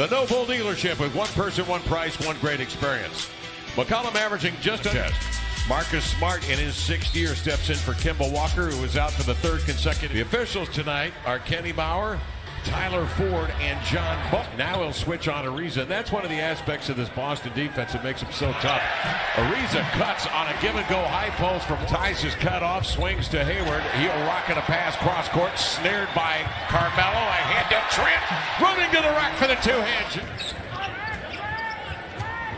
The No Bull dealership with one person, one price, one great experience. McCollum averaging just a test. Marcus Smart in his 6th year steps in for Kimball Walker, who was out for the 3rd consecutive. The officials tonight are Kenny Bauer, Tyler Ford, and John Buck. Now he'll switch on Ariza. That's one of the aspects of this Boston defense that makes him so tough. Ariza cuts on a give-and-go high post from Tice is cut off, swings to Hayward. He'll rocket a pass cross-court, snared by Carmelo. A hand up Trent, running to the rack for the two-hand.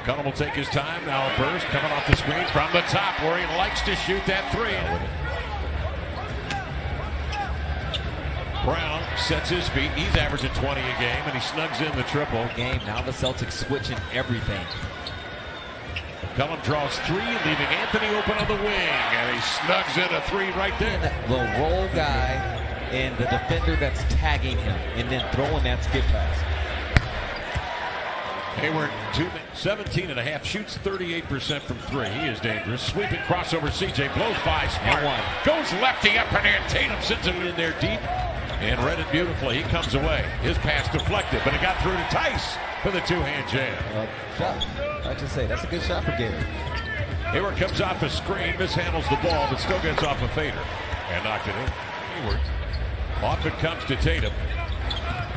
McCollum will take his time. Now a burst coming off the screen from the top where he likes to shoot that three. Brown sets his feet. He's averaging 20 a game, and he snugs in the triple. Now the Celtics switching everything. McCollum draws 3, leaving Anthony open on the wing, and he snugs in a 3 right there. The roll guy and the defender that's tagging him, and then throwing that skip pass. Hayward, 17.5, shoots 38% from 3. He is dangerous. Sweeping crossover, CJ blows by Smart. Goes lefty up and in. Tatum sends him in there deep and read it beautifully. He comes away. His pass deflected, but it got through to Tice for the two-hand jam. Shot. I just say that's a good shot for Gary. Hayward comes off a screen, mishandles the ball, but still gets off a fader and knocked it in. Hayward. Off it comes to Tatum.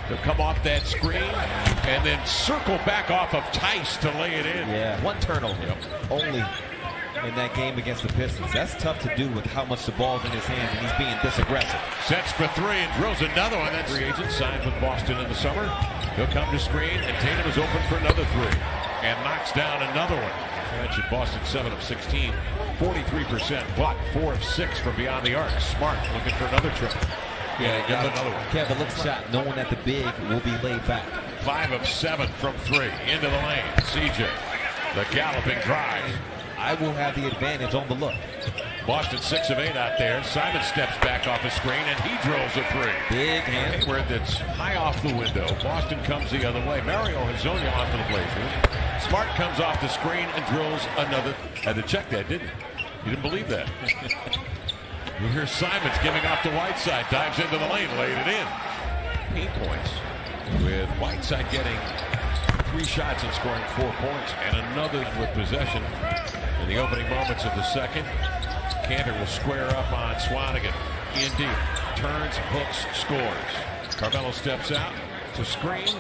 He'll come off that screen and then circle back off of Tice to lay it in. Yeah, 1 turnover only in that game against the Pistons. That's tough to do with how much the ball's in his hands and he's being this aggressive. Sets for 3 and drills another one. That free agent signed with Boston in the summer. He'll come to screen and Tatum is open for another 3 and knocks down another one. I mentioned Boston 7 of 16, 43%, but 4 of 6 from beyond the arc. Smart looking for another triple. Yeah, he got another one. Kevin looks shot, knowing that the big will be laid back. 5 of 7 from 3 into the lane. CJ, the galloping drive. I will have the advantage on the look. Boston 6 of 8 out there. Simon steps back off the screen and he drills a 3. Big hand. Hayward that's high off the window. Boston comes the other way. Mario Hezonja onto the Blazers. Smart comes off the screen and drills another. Had to check that, didn't he? You didn't believe that. You hear Simons giving off to Whiteside. Dives into the lane, laid it in. Paint points with Whiteside getting 3 shots and scoring 4 points and another with possession in the opening moments of the second. Cantor will square up on Swanigan. In deep. Turns, hooks, scores. Carmelo steps out to screen.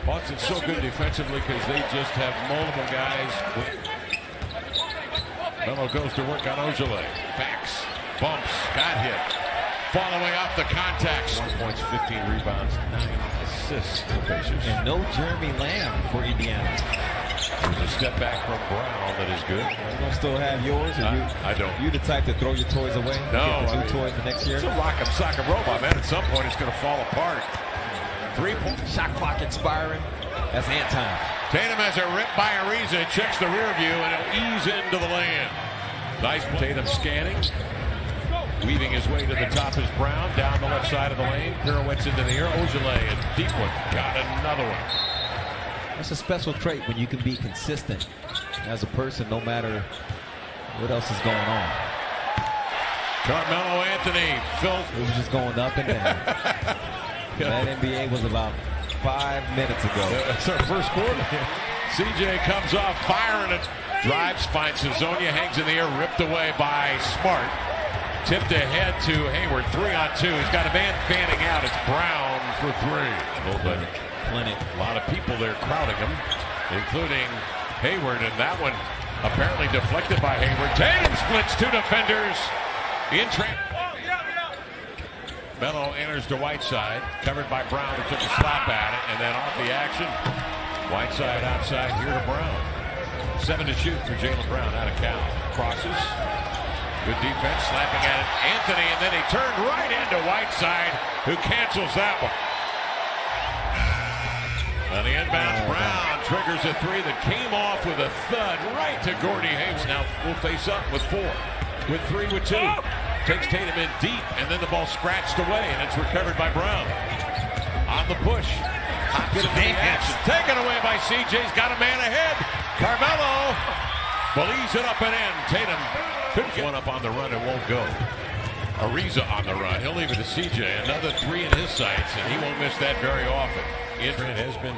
Boston's so good defensively because they just have multiple guys. Melo goes to work on Ojale. Backs, bumps, got hit. Following up the contacts. 1 points, 15 rebounds, 9 assists. And no Jeremy Lamb for Indiana. There's a step back from Brown that is good. You don't still have yours? Or I don't. You the type to throw your toys away? No. Get new toys the next year? It's a rock 'em sock 'em robot, man. At some point it's going to fall apart. 3 points. Shot clock expiring. That's ant time. Tatum has a rip by Ariza, checks the rear view, and he'll ease into the lane. Nice Tatum scanning. Weaving his way to the top is Brown, down the left side of the lane. Pirouettes into the air. Ojale, a deep one. Got another one. That's a special trait when you can be consistent as a person, no matter what else is going on. Carmelo Anthony. It was just going up and down. That NBA was about 5 minutes ago. That's our first quarter. CJ comes off, firing it. Drives, finds Hezonja, hangs in the air, ripped away by Smart. Tipped ahead to Hayward, 3-on-2. He's got a man fanning out. It's Brown for 3. Plenty. A lot of people there crowding him, including Hayward, and that one apparently deflected by Hayward. Tatum splits 2 defenders in trap. Melo enters to Whiteside, covered by Brown, who took a slap at it, and then off the action. Whiteside outside here to Brown. 7 to shoot for Jaylen Brown out of Cal. Crosses. Good defense, slapping at it. Anthony, and then he turned right into Whiteside, who cancels that one. On the inbounds, Brown triggers a 3 that came off with a thud right to Gordy Hayes. Now will face up with 4. With 3 with 2. Takes Tatum in deep, and then the ball scratched away, and it's recovered by Brown. On the push. Hopkins in the action. Taken away by CJ's got a man ahead. Carmelo will ease it up and in. Tatum couldn't get one up on the run and won't go. Ariza on the run. He'll leave it to CJ. Another 3 in his sights, and he won't miss that very often. Ingram has been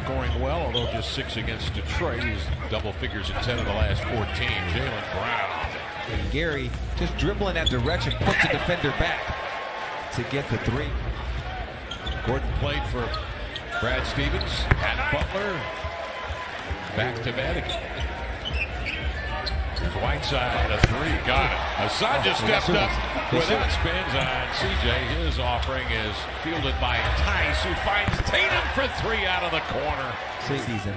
scoring well, although just 6 against Detroit. He's double figures in 10 of the last 14. Jaylen Brown. And Gary just dribbling that direction, puts the defender back to get the 3. Gordon played for Brad Stevens. Pat Butler back to Vatican. There's Whiteside on a 3. Got it. Asanja stepped up without spins on CJ. His offering is fielded by Tice, who finds Tatum for 3 out of the corner. Season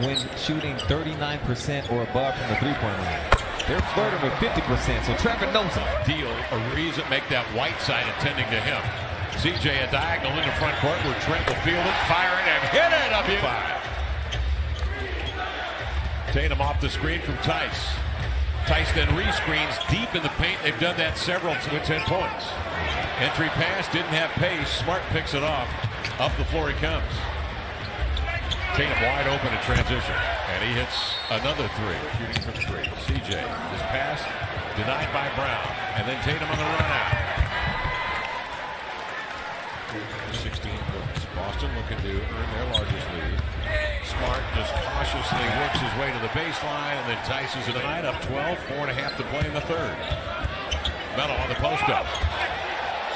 when shooting 39% or above from the 3-point line. They're flirting with 50%, so Trevor knows it. Deal a reason make that Whiteside attending to him. CJ a diagonal in the front court where Trent will field it, fire it, and hit it up in 5. Tatum off the screen from Tice. Tice then rescreens deep in the paint. They've done that several with 10 points. Entry pass, didn't have pace. Smart picks it off. Up the floor he comes. Tatum wide open in transition. And he hits another 3, shooting from 3. CJ, his pass denied by Brown. And then Tatum on the run out. 16 points. Boston looking to earn their largest lead. Smart just cautiously works his way to the baseline and then Tices it tonight up 12, 4.5 to play in the 3rd. Melo on the post-up.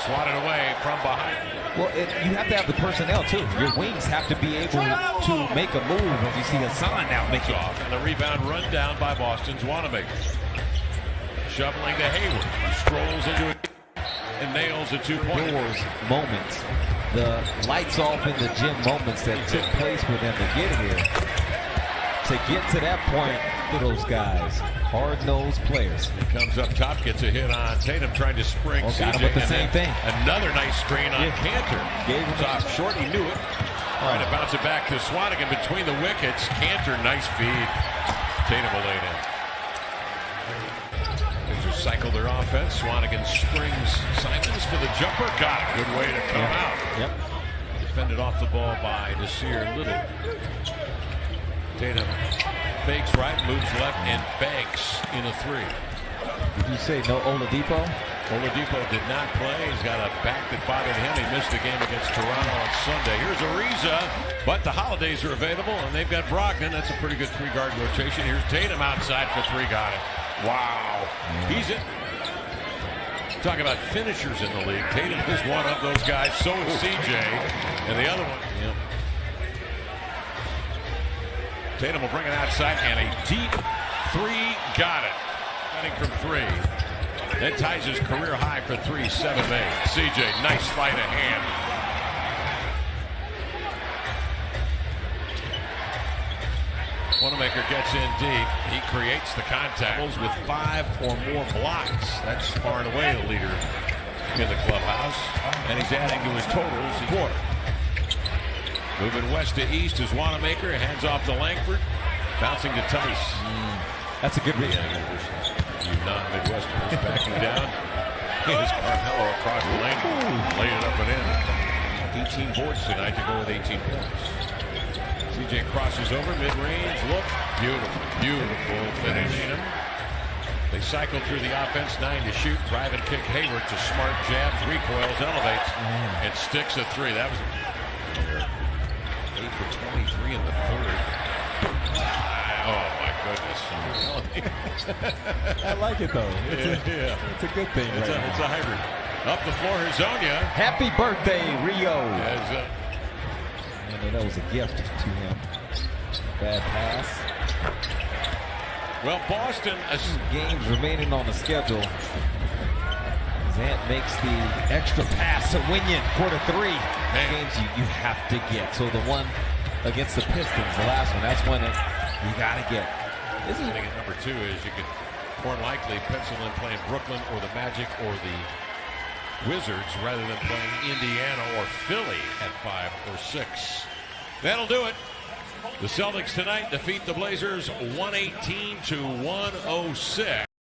Swatted away from behind. Well, you have to have the personnel, too. Your wings have to be able to make a move when you see Hassan now make it. Off, and the rebound run down by Boston's Wanamaker. Shoveling to Hayward. He strolls into it and nails a 2-point. Those moments, the lights off in the gym moments that took place for them to get here. To get to that point for those guys, hard-nosed players. He comes up top, gets a hit on Tatum, trying to spring CJ. Got him with the same thing. Another nice screen on Cantor. Gave him off short, he knew it. Trying to bounce it back to Swanigan between the wickets. Cantor, nice feed. Tatum will lay it in. They just cycle their offense. Swanigan springs Simons for the jumper. Got it. Good way to come out. Yep. Defended off the ball by Nasir Little. Tatum fakes right, moves left, and banks in a 3. Did you say no Oladipo? Oladipo did not play. He's got a back that bothered him. He missed the game against Toronto on Sunday. Here's Ariza, but the holidays are available, and they've got Brogdon. That's a pretty good 3-guard rotation. Here's Tatum outside for 3. Got it. Wow. He's it. Talk about finishers in the league. Tatum is one of those guys. So is CJ. And the other one. Yep. Tatum will bring it outside, and a deep 3. Got it. Cutting from 3. That ties his career high for 3, 7 made. CJ, nice sleight of hand. Wanamaker gets in deep. He creates the contact with 5 or more blocks. That's far and away the leader in the clubhouse. And he's adding to his totals each quarter. Moving west to east is Wanamaker. Hands off to Langford. Bouncing to Tice. That's a good read. You non-Midwesterners backing down. Here's Carmelo across the lane. Laid it up and in. 18 boards tonight to go with 18 points. CJ crosses over, mid-range, look. Beautiful, beautiful finish. They cycle through the offense, 9 to shoot. Drive and kick Hayward to Smart, jabs, recoils, elevates, and sticks a 3. That was 8 for 23 in the 3rd. Oh my goodness. I like it though. It's a good thing. It's a hybrid. Up the floor, Hazonia. Happy birthday, Rio. And that was a gift to him. Bad pass. Well, Boston. Games remaining on the schedule. Zant makes the extra pass to Winion, quarter 3. Games you have to get. So the one against the Pistons, the last one, that's one that you got to get. This is at number 2 is you could more likely pencil in playing Brooklyn or the Magic or the Wizards rather than playing Indiana or Philly at 5 or 6. That'll do it. The Celtics tonight defeat the Blazers 118 to 106.